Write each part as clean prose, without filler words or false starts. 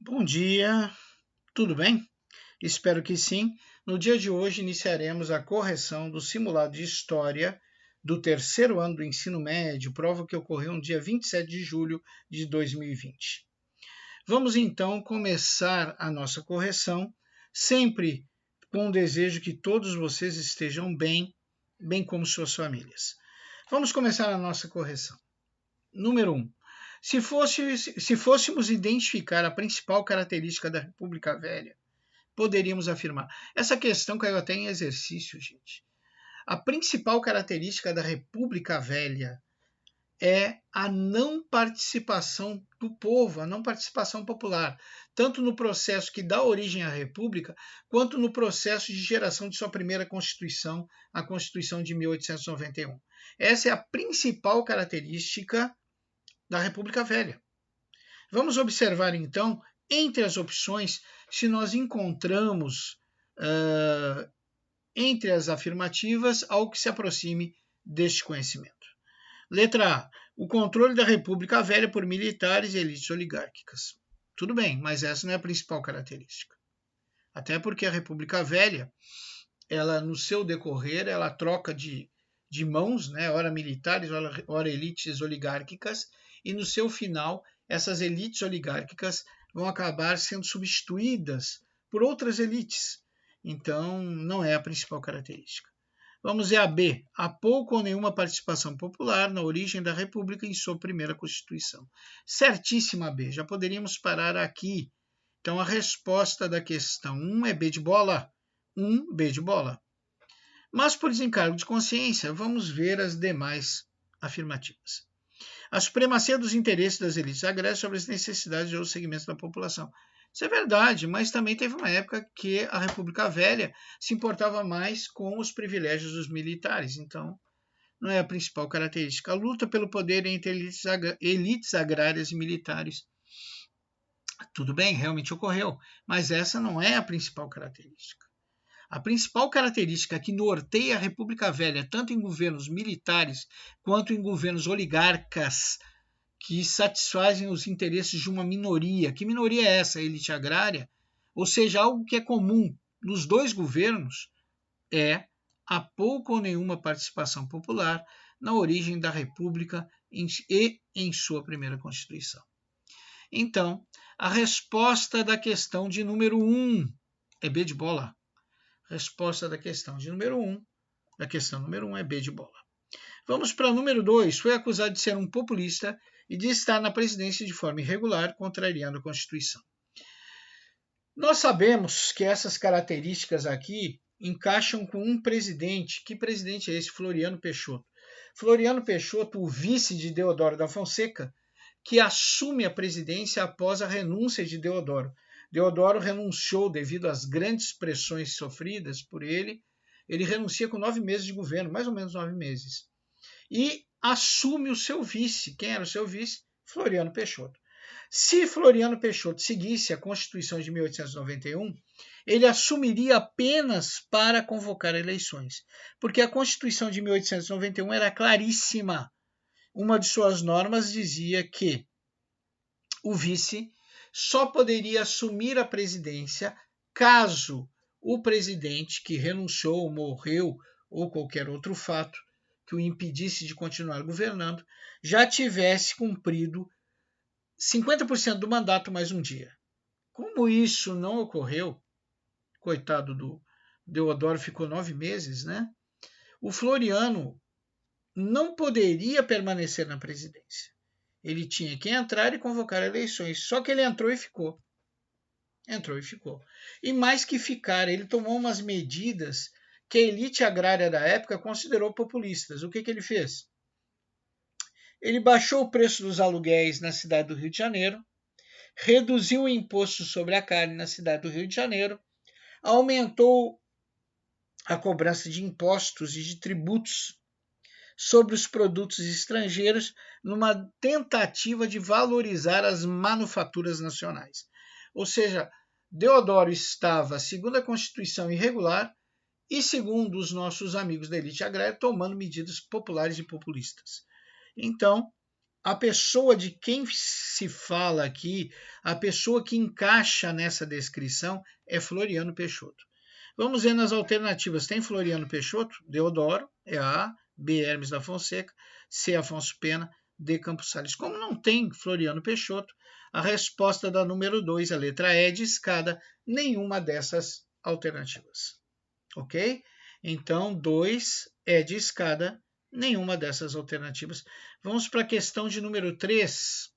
Bom dia, tudo bem? Espero que sim. No dia de hoje iniciaremos a correção do simulado de História do terceiro ano do ensino médio, prova que ocorreu no dia 27 de julho de 2020. Vamos então começar a nossa correção, sempre com o desejo que todos vocês estejam bem, bem como suas famílias. Vamos começar a nossa correção. Número 1. Se fôssemos identificar a principal característica da República Velha, poderíamos afirmar. Essa questão caiu até em exercício, gente. A principal característica da República Velha é a não participação do povo, a não participação popular, tanto no processo que dá origem à República, quanto no processo de geração de sua primeira Constituição, a Constituição de 1891. Essa é a principal característica da República Velha. Vamos observar então, entre as opções, se nós encontramos entre as afirmativas algo que se aproxime deste conhecimento. Letra A. O controle da República Velha por militares e elites oligárquicas. Tudo bem, mas essa não é a principal característica. Até porque a República Velha, ela no seu decorrer, ela troca de mãos, né? Ora militares, ora elites oligárquicas, e no seu final, essas elites oligárquicas vão acabar sendo substituídas por outras elites. Então, não é a principal característica. Vamos ver a B. Há pouco ou nenhuma participação popular na origem da República em sua primeira Constituição. Certíssima B. Já poderíamos parar aqui. Então, a resposta da questão 1 é B de bola. 1, B de bola. Mas, por desencargo de consciência, vamos ver as demais afirmativas. A supremacia dos interesses das elites agrárias sobre as necessidades de outros segmentos da população. Isso é verdade, mas também teve uma época que a República Velha se importava mais com os privilégios dos militares, então não é a principal característica. A luta pelo poder entre elites agrárias e militares. Tudo bem, realmente ocorreu, mas essa não é a principal característica. A principal característica que norteia a República Velha, tanto em governos militares quanto em governos oligarcas, que satisfazem os interesses de uma minoria. Que minoria é essa? A elite agrária? Ou seja, algo que é comum nos dois governos é a pouca ou nenhuma participação popular na origem da República e em sua primeira Constituição. Então, a resposta da questão de número 1 é B de bola. Resposta da questão de número 1, da questão número 1 é B de bola. Vamos para número 2. Foi acusado de ser um populista e de estar na presidência de forma irregular, contrariando a Constituição. Nós sabemos que essas características aqui encaixam com um presidente. Que presidente é esse? Floriano Peixoto. Floriano Peixoto, o vice de Deodoro da Fonseca, que assume a presidência após a renúncia de Deodoro. Deodoro renunciou devido às grandes pressões sofridas por ele. Ele renuncia com 9 meses de governo, mais ou menos 9 meses. E assume o seu vice. Quem era o seu vice? Floriano Peixoto. Se Floriano Peixoto seguisse a Constituição de 1891, ele assumiria apenas para convocar eleições, porque a Constituição de 1891 era claríssima. Uma de suas normas dizia que o vice só poderia assumir a presidência caso o presidente que renunciou, morreu ou qualquer outro fato que o impedisse de continuar governando já tivesse cumprido 50% do mandato mais um dia. Como isso não ocorreu, coitado do Deodoro, ficou 9 meses, né? O Floriano não poderia permanecer na presidência. Ele tinha que entrar e convocar eleições. Só que ele entrou e ficou. Entrou e ficou. E mais que ficar, ele tomou umas medidas que a elite agrária da época considerou populistas. O que ele fez? Ele baixou o preço dos aluguéis na cidade do Rio de Janeiro, reduziu o imposto sobre a carne na cidade do Rio de Janeiro, aumentou a cobrança de impostos e de tributos sobre os produtos estrangeiros numa tentativa de valorizar as manufaturas nacionais. Ou seja, Deodoro estava, segundo a Constituição, irregular e, segundo os nossos amigos da elite agrária, tomando medidas populares e populistas. Então, a pessoa de quem se fala aqui, a pessoa que encaixa nessa descrição é Floriano Peixoto. Vamos ver nas alternativas. Tem Floriano Peixoto, Deodoro, é a A, B, Hermes da Fonseca, C, Afonso Pena, D, Campos Salles. Como não tem Floriano Peixoto, a resposta da número 2, a letra E de escada, nenhuma dessas alternativas. Ok? Então, 2 é de escada, nenhuma dessas alternativas. Vamos para a questão de número 3.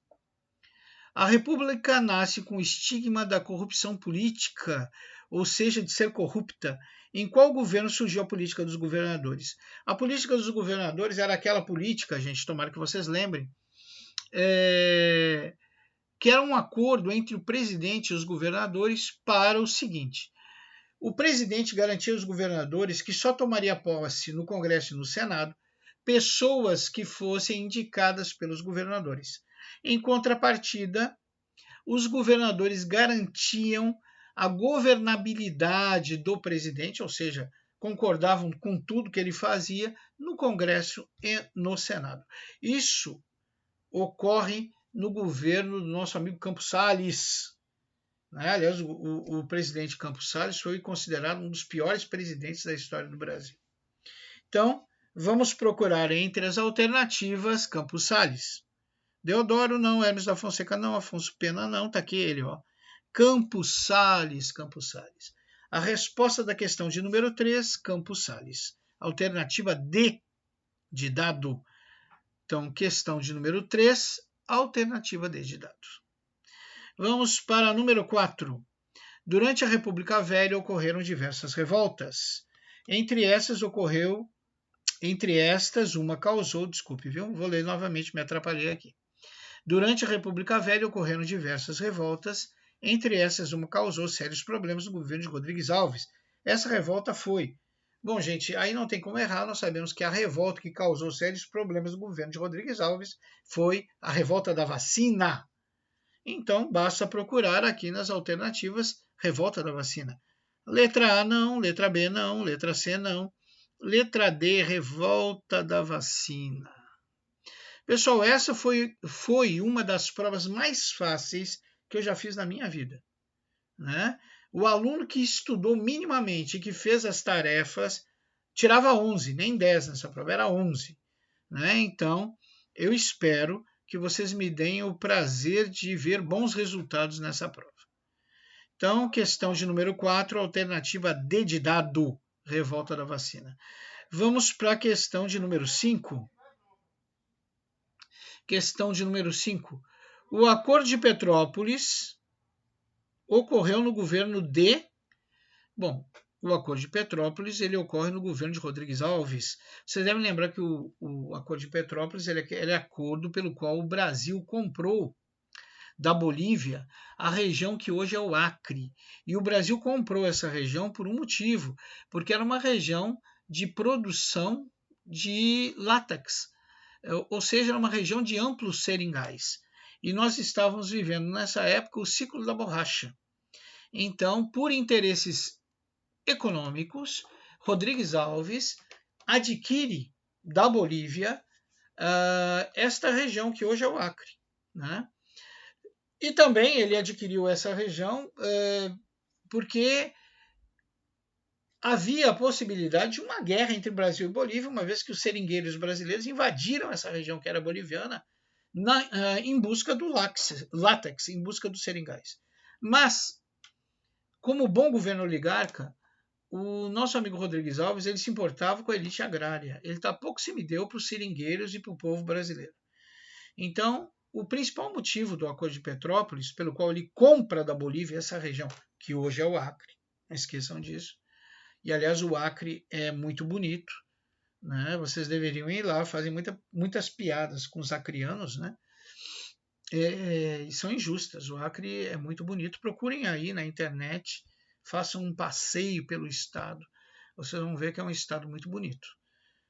A República nasce com o estigma da corrupção política, ou seja, de ser corrupta. Em qual governo surgiu a política dos governadores? A política dos governadores era aquela política, gente, tomara que vocês lembrem, que era um acordo entre o presidente e os governadores para o seguinte: o presidente garantia aos governadores que só tomaria posse no Congresso e no Senado pessoas que fossem indicadas pelos governadores. Em contrapartida, os governadores garantiam a governabilidade do presidente, ou seja, concordavam com tudo que ele fazia no Congresso e no Senado. Isso ocorre no governo do nosso amigo Campos Salles. Aliás, o presidente Campos Salles foi considerado um dos piores presidentes da história do Brasil. Então, vamos procurar entre as alternativas Campos Salles. Deodoro não, Hermes da Fonseca não, Afonso Pena não, está aqui ele, ó. Campos Salles, Campos Salles. A resposta da questão de número 3, Campos Salles. Alternativa D de dado. Então, questão de número 3, alternativa D de dado. Vamos para a número 4. Durante a República Velha ocorreram diversas revoltas. Entre estas, uma causou, desculpe, viu? Vou ler novamente, me atrapalhei aqui. Durante a República Velha ocorreram diversas revoltas, entre essas uma causou sérios problemas no governo de Rodrigues Alves. Essa revolta foi... Bom, gente, aí não tem como errar, nós sabemos que a revolta que causou sérios problemas no governo de Rodrigues Alves foi a revolta da vacina. Então, basta procurar aqui nas alternativas revolta da vacina. Letra A não, letra B não, letra C não. Letra D, revolta da vacina. Pessoal, essa foi uma das provas mais fáceis que eu já fiz na minha vida. Né? O aluno que estudou minimamente e que fez as tarefas tirava 11, nem 10 nessa prova, era 11. Né? Então, eu espero que vocês me deem o prazer de ver bons resultados nessa prova. Então, questão de número 4, alternativa D de dado, revolta da vacina. Vamos para a questão de número 5. Questão de número 5. O Acordo de Petrópolis ocorreu no governo de... Bom, o Acordo de Petrópolis ele ocorre no governo de Rodrigues Alves. Vocês devem lembrar que o Acordo de Petrópolis ele é acordo pelo qual o Brasil comprou da Bolívia a região que hoje é o Acre. E o Brasil comprou essa região por um motivo, porque era uma região de produção de látex, ou seja, era uma região de amplos seringais. E nós estávamos vivendo nessa época o ciclo da borracha. Então, por interesses econômicos, Rodrigues Alves adquire da Bolívia esta região que hoje é o Acre. Né? E também ele adquiriu essa região porque havia a possibilidade de uma guerra entre Brasil e Bolívia, uma vez que os seringueiros brasileiros invadiram essa região que era boliviana em busca do látex, em busca dos seringais. Mas, como bom governo oligarca, o nosso amigo Rodrigues Alves ele se importava com a elite agrária. Ele pouco se me deu para os seringueiros e para o povo brasileiro. Então, o principal motivo do Acordo de Petrópolis, pelo qual ele compra da Bolívia essa região, que hoje é o Acre, não esqueçam disso. E, aliás, o Acre é muito bonito. Né? Vocês deveriam ir lá, fazem muitas piadas com os acrianos, né? E são injustas. O Acre é muito bonito. Procurem aí na internet, façam um passeio pelo estado. Vocês vão ver que é um estado muito bonito.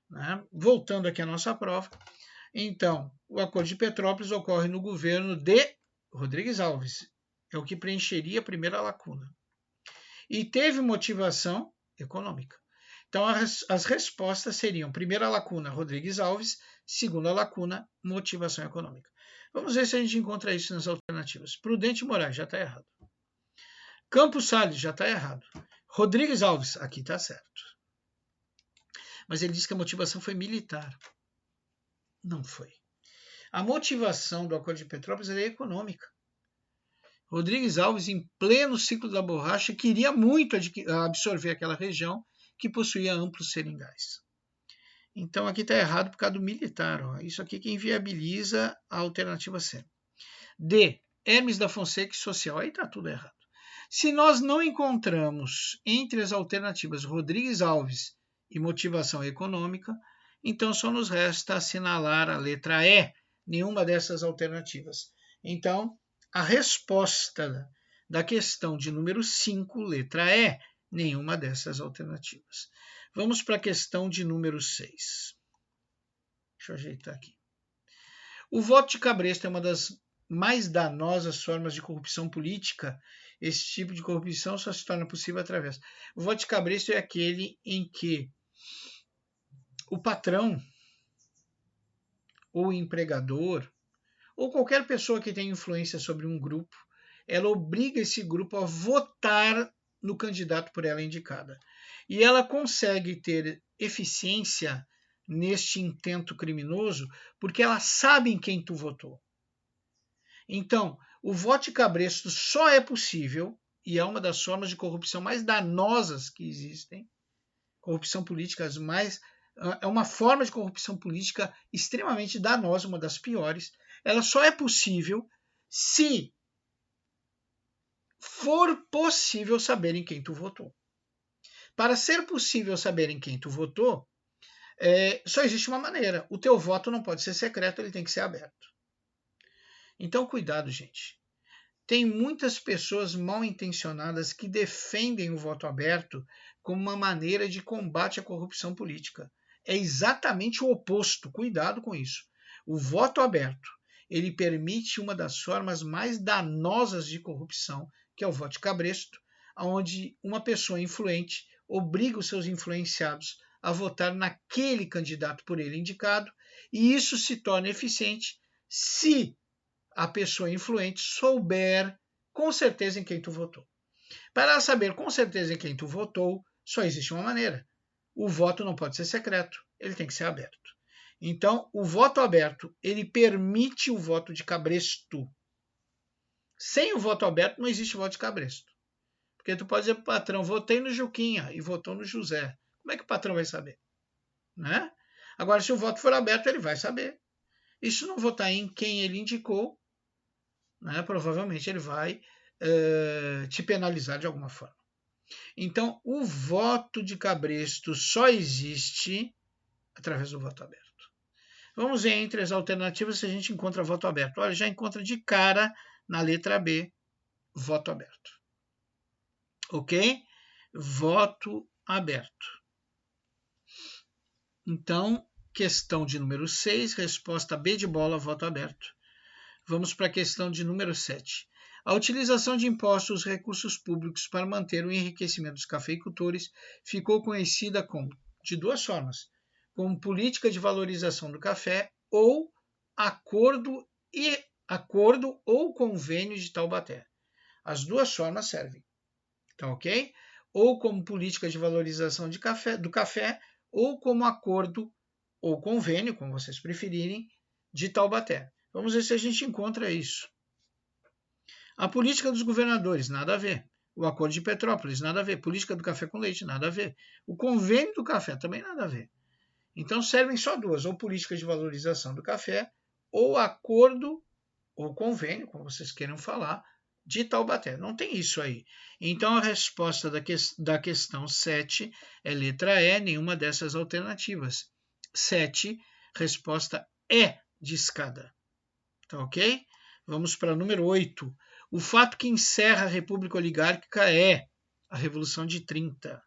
Né? Voltando aqui à nossa prova. Então, o Acordo de Petrópolis ocorre no governo de Rodrigues Alves. É o que preencheria a primeira lacuna. E teve motivação econômica. Então, as respostas seriam: primeira lacuna, Rodrigues Alves. Segunda lacuna, motivação econômica. Vamos ver se a gente encontra isso nas alternativas. Prudente Moraes, já está errado. Campos Salles, já está errado. Rodrigues Alves, aqui está certo. Mas ele diz que a motivação foi militar. Não foi. A motivação do Acordo de Petrópolis é econômica. Rodrigues Alves, em pleno ciclo da borracha, queria muito absorver aquela região que possuía amplos seringais. Então aqui está errado por causa do militar. Ó. Isso aqui que inviabiliza a alternativa C. D. Hermes da Fonseca e social. Aí está tudo errado. Se nós não encontramos entre as alternativas Rodrigues Alves e motivação econômica, então só nos resta assinalar a letra E, nenhuma dessas alternativas. Então, a resposta da questão de número 5, letra E, nenhuma dessas alternativas. Vamos para a questão de número 6. Deixa eu ajeitar aqui. O voto de cabresto é uma das mais danosas formas de corrupção política. Esse tipo de corrupção só se torna possível através. O voto de cabresto é aquele em que o patrão ou o empregador ou qualquer pessoa que tenha influência sobre um grupo, ela obriga esse grupo a votar no candidato por ela indicada. E ela consegue ter eficiência neste intento criminoso porque ela sabe em quem tu votou. Então, o voto de cabresto só é possível, e é uma das formas de corrupção mais danosas que existem, corrupção política é uma forma de corrupção política extremamente danosa, uma das piores. Ela só é possível se for possível saber em quem tu votou. Para ser possível saber em quem tu votou, só existe uma maneira. O teu voto não pode ser secreto, ele tem que ser aberto. Então, cuidado, gente. Tem muitas pessoas mal intencionadas que defendem o voto aberto como uma maneira de combate à corrupção política. É exatamente o oposto. Cuidado com isso. O voto aberto, ele permite uma das formas mais danosas de corrupção, que é o voto de cabresto, onde uma pessoa influente obriga os seus influenciados a votar naquele candidato por ele indicado, e isso se torna eficiente se a pessoa influente souber com certeza em quem tu votou. Para ela saber com certeza em quem tu votou, só existe uma maneira. O voto não pode ser secreto, ele tem que ser aberto. Então, o voto aberto, ele permite o voto de cabresto. Sem o voto aberto, não existe voto de cabresto. Porque tu pode dizer para o patrão, votei no Juquinha e votou no José. Como é que o patrão vai saber? Né? Agora, se o voto for aberto, ele vai saber. E se não votar em quem ele indicou, né, provavelmente ele vai te penalizar de alguma forma. Então, o voto de cabresto só existe através do voto aberto. Vamos ver entre as alternativas se a gente encontra voto aberto. Olha, já encontra de cara na letra B, voto aberto. Ok? Voto aberto. Então, questão de número 6, resposta B de bola, voto aberto. Vamos para a questão de número 7. A utilização de impostos dos recursos públicos para manter o enriquecimento dos cafeicultores ficou conhecida de duas formas, como política de valorização do café ou acordo ou convênio de Taubaté. As duas formas servem, tá ok? Ou como política de valorização do café ou como acordo ou convênio, como vocês preferirem, de Taubaté. Vamos ver se a gente encontra isso. A política dos governadores, nada a ver. O Acordo de Petrópolis, nada a ver. Política do café com leite, nada a ver. O convênio do café, também nada a ver. Então servem só duas, ou política de valorização do café, ou acordo ou convênio, como vocês queiram falar, de Taubaté. Não tem isso aí. Então a resposta da questão 7 é letra E, nenhuma dessas alternativas. 7, resposta E de escada. Tá ok? Vamos para número 8. O fato que encerra a República Oligárquica é a Revolução de 30.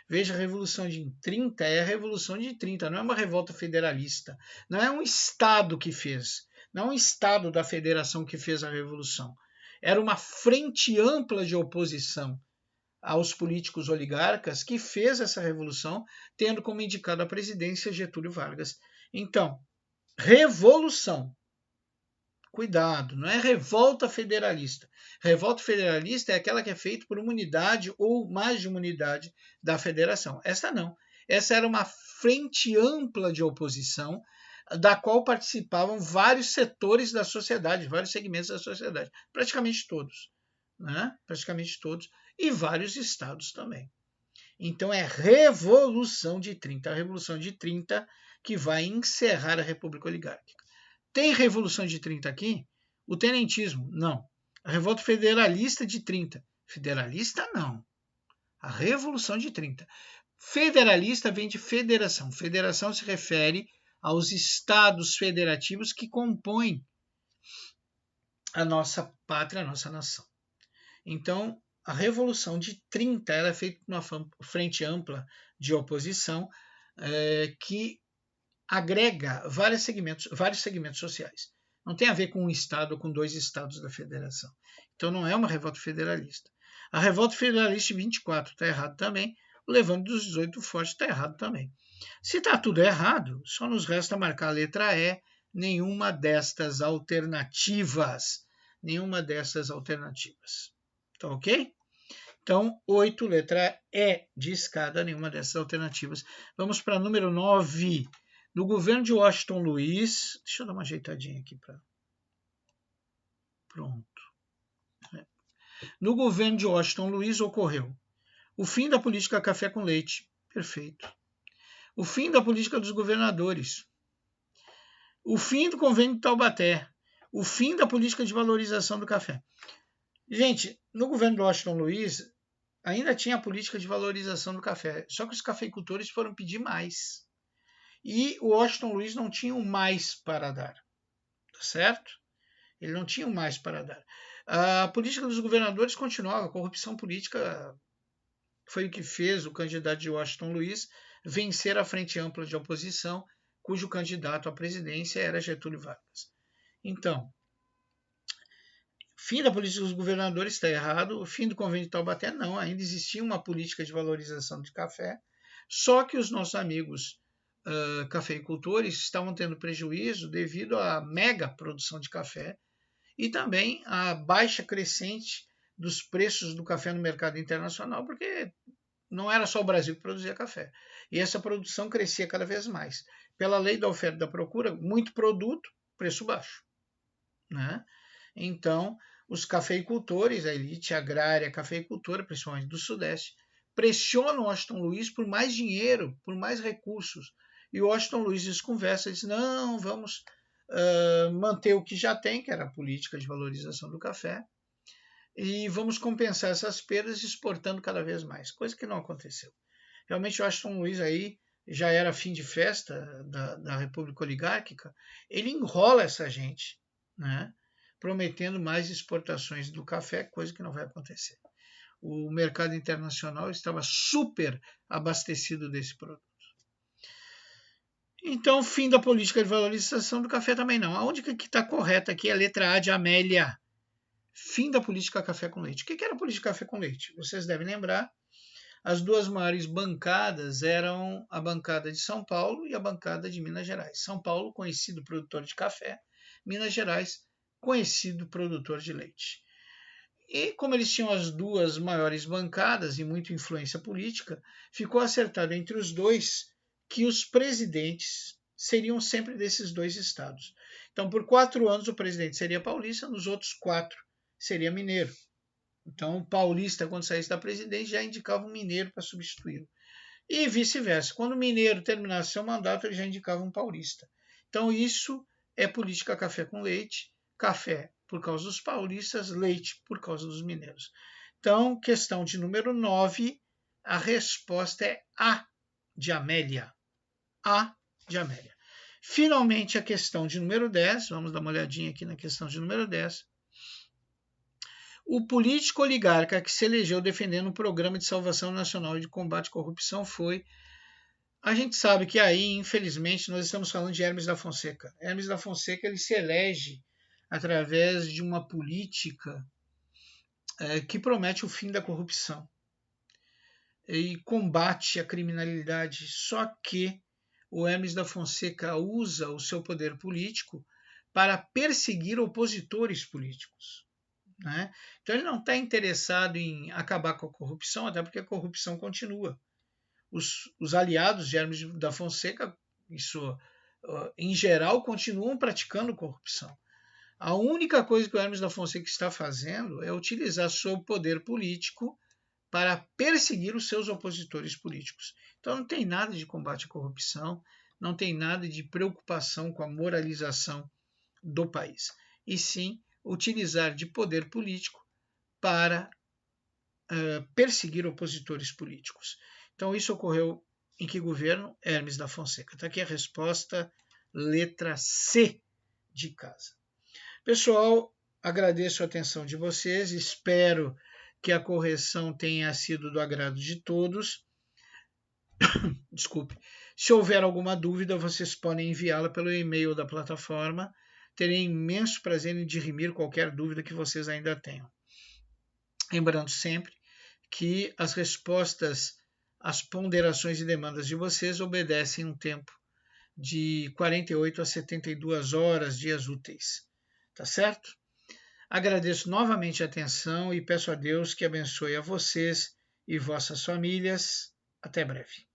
Veja, a Revolução de 30 é a Revolução de 30, não é uma revolta federalista. Não é um Estado que fez, não é um Estado da Federação que fez a Revolução. Era uma frente ampla de oposição aos políticos oligarcas que fez essa revolução, tendo como indicado a presidência Getúlio Vargas. Então, Revolução. Cuidado, não é revolta federalista. Revolta federalista é aquela que é feita por uma unidade ou mais de uma unidade da federação. Essa não. Essa era uma frente ampla de oposição, da qual participavam vários setores da sociedade, vários segmentos da sociedade, praticamente todos, né? Praticamente todos, e vários estados também. Então é Revolução de 30, a Revolução de 30 que vai encerrar a República Oligárquica. Tem Revolução de 30 aqui? O tenentismo? Não. A Revolta Federalista de 30. Federalista, não. A Revolução de 30. Federalista vem de federação. Federação se refere aos estados federativos que compõem a nossa pátria, a nossa nação. Então, a Revolução de 30 era feita por uma frente ampla de oposição que agrega vários segmentos sociais. Não tem a ver com um estado ou com dois estados da federação. Então não é uma revolta federalista. A revolta federalista de 24 está errado também. O levante dos 18 fortes está errado também. Se está tudo errado, só nos resta marcar a letra E, nenhuma destas alternativas. Nenhuma dessas alternativas. Tá ok? Então, 8, letra E de escada, nenhuma dessas alternativas. Vamos para número 9. No governo de Washington Luiz, deixa eu dar uma ajeitadinha aqui para. Pronto. No governo de Washington Luiz ocorreu o fim da política café com leite. Perfeito. O fim da política dos governadores. O fim do convênio de Taubaté. O fim da política de valorização do café. Gente, no governo de Washington Luiz ainda tinha a política de valorização do café, só que os cafeicultores foram pedir mais. E o Washington Luiz não tinha o mais para dar, tá certo? Ele não tinha o mais para dar. A política dos governadores continuava, a corrupção política foi o que fez o candidato de Washington Luiz vencer a frente ampla de oposição, cujo candidato à presidência era Getúlio Vargas. Então, fim da política dos governadores está errado, o fim do convênio de Taubaté não, ainda existia uma política de valorização de café, só que os nossos amigos cafeicultores estavam tendo prejuízo devido à mega produção de café e também à baixa crescente dos preços do café no mercado internacional, porque não era só o Brasil que produzia café. E essa produção crescia cada vez mais. Pela lei da oferta e da procura, muito produto, preço baixo, né? Então, os cafeicultores, a elite agrária cafeicultora, principalmente do Sudeste, pressionam Washington Luiz por mais dinheiro, por mais recursos. E o Washington Luiz desconversa, diz, não, vamos manter o que já tem, que era a política de valorização do café, e vamos compensar essas perdas exportando cada vez mais, coisa que não aconteceu. Realmente o Washington Luiz aí já era fim de festa da República Oligárquica, ele enrola essa gente, né, prometendo mais exportações do café, coisa que não vai acontecer. O mercado internacional estava super abastecido desse produto. Então, fim da política de valorização do café também não. Aonde que está correta aqui é a letra A de Amélia. Fim da política café com leite. O que era a política café com leite? Vocês devem lembrar, as duas maiores bancadas eram a bancada de São Paulo e a bancada de Minas Gerais. São Paulo, conhecido produtor de café, Minas Gerais, conhecido produtor de leite. E como eles tinham as duas maiores bancadas e muita influência política, ficou acertado entre os dois que os presidentes seriam sempre desses dois estados. Então, por 4 anos, o presidente seria paulista, nos outros 4 seria mineiro. Então, o paulista, quando saísse da presidência, já indicava um mineiro para substituí-lo. E vice-versa. Quando o mineiro terminasse seu mandato, ele já indicava um paulista. Então, isso é política café com leite. Café por causa dos paulistas, leite por causa dos mineiros. Então, questão de número 9, a resposta é A de Amélia. A de Amélia. Finalmente, a questão de número 10, vamos dar uma olhadinha aqui na questão de número 10. O político oligarca que se elegeu defendendo um programa de salvação nacional e de combate à corrupção foi... A gente sabe que aí, infelizmente, nós estamos falando de Hermes da Fonseca. Hermes da Fonseca ele se elege através de uma política que promete o fim da corrupção e combate a criminalidade. Só que o Hermes da Fonseca usa o seu poder político para perseguir opositores políticos. Né? Então ele não está interessado em acabar com a corrupção, até porque a corrupção continua. Os aliados de Hermes da Fonseca, isso, em geral, continuam praticando corrupção. A única coisa que o Hermes da Fonseca está fazendo é utilizar seu poder político para perseguir os seus opositores políticos. Então não tem nada de combate à corrupção, não tem nada de preocupação com a moralização do país, e sim utilizar de poder político para perseguir opositores políticos. Então isso ocorreu em que governo? Hermes da Fonseca. Está aqui a resposta, letra C de casa. Pessoal, agradeço a atenção de vocês, espero que a correção tenha sido do agrado de todos. Desculpe. Se houver alguma dúvida, vocês podem enviá-la pelo e-mail da plataforma. Terei imenso prazer em dirimir qualquer dúvida que vocês ainda tenham. Lembrando sempre que as respostas às ponderações e demandas de vocês obedecem um tempo de 48 a 72 horas, dias úteis. Tá certo? Agradeço novamente a atenção e peço a Deus que abençoe a vocês e vossas famílias. Até breve.